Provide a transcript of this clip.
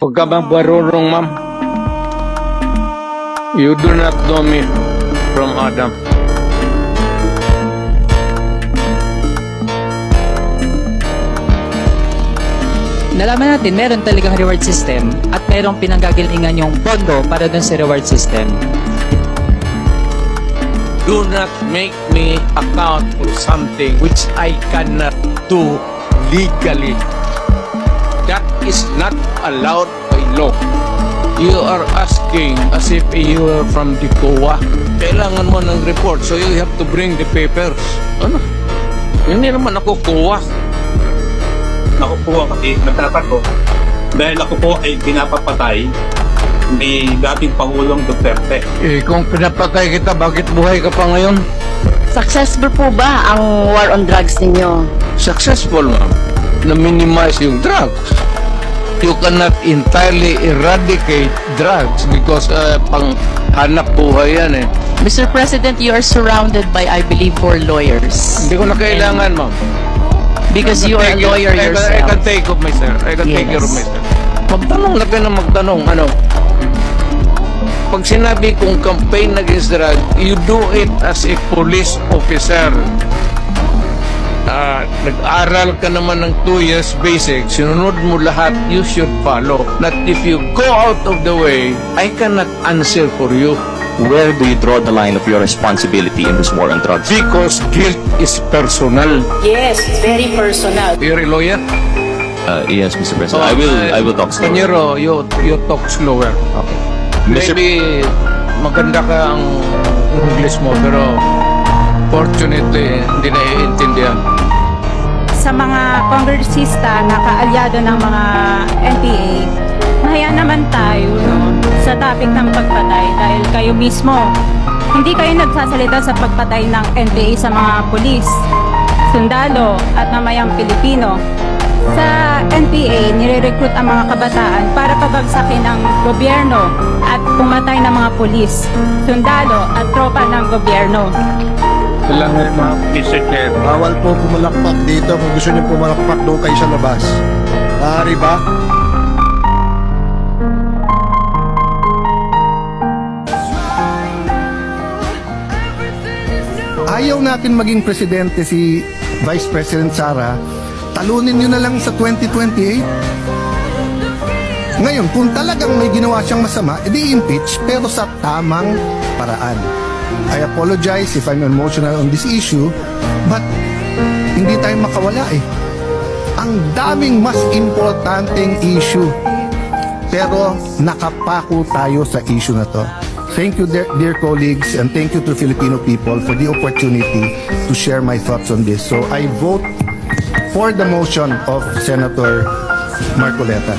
Huwag ka bang barurong, ma'am? You do not know me from Adam. Nalaman natin meron talagang reward system at merong pinanggagalingan yung pondo para dun sa reward system. Do not make me account for something which I cannot do legally. That is not allowed by law. You are asking as if you are from the COA. Kailangan mo ng report, so you have to bring the papers. Ano? Hindi naman ako COA. Ako po kasi nagtatak ko dahil ako po ay pinapapatay ni dating Pangulong Duterte. Eh, kung pinapatay kita, bakit buhay ka pa ngayon? Successful po ba ang war on drugs ninyo? Successful, ma'am. Na-minimize yung drugs. You cannot entirely eradicate drugs because pang hanap buhay yan eh. Mr. President, you are surrounded by, I believe, 4 lawyers. Hindi ko na kailangan, ma'am. Because you are a lawyer I yourself. can take of myself. I can take care of Yes. myself. Magtanong na kayo na magtanong. Ano? Pag sinabi kong campaign against drug, you do it as a police officer. Nag-aral ka naman ng 2 years basic, sinunod mo lahat, you should follow. Not if you go out of the way, I cannot answer for you. Where do you draw the line of your responsibility in this war on drugs? Because guilt is personal. Yes, very personal. You're a lawyer? Yes, Mr. President. I will talk slower. Kanyero, you talk slower. Okay. Mr. Maybe maganda ka ang English mo, pero fortunately, hindi naiintindihan. Sa mga kongresista na kaalyado ng mga NPA, mahaya naman tayo sa topic ng pagpatay dahil kayo mismo, hindi kayo nagsasalita sa pagpatay ng NPA sa mga pulis, sundalo at mamayang Pilipino. Sa NPA, nire-recruit ang mga kabataan para pabagsakin ang gobyerno at pumatay ng mga pulis, sundalo at tropa ng gobyerno. Kailangan mga Mr. Chair. Bawal po pumalakpak dito. Kung gusto niyo pumalakpak, doon kayo sa labas. Maaari ba? Ayaw natin maging presidente si Vice President Sara. Talunin niyo na lang sa 2028. Ngayon, kung talagang may ginawa siyang masama, edi impeach, pero sa tamang paraan. I apologize if I'm emotional on this issue, but hindi tayo makawala eh. Ang daming mas importanteng issue, pero nakapako tayo sa issue na to. Thank you, dear colleagues, and thank you to Filipino people for the opportunity to share my thoughts on this. So I vote for the motion of Senator Marcoleta.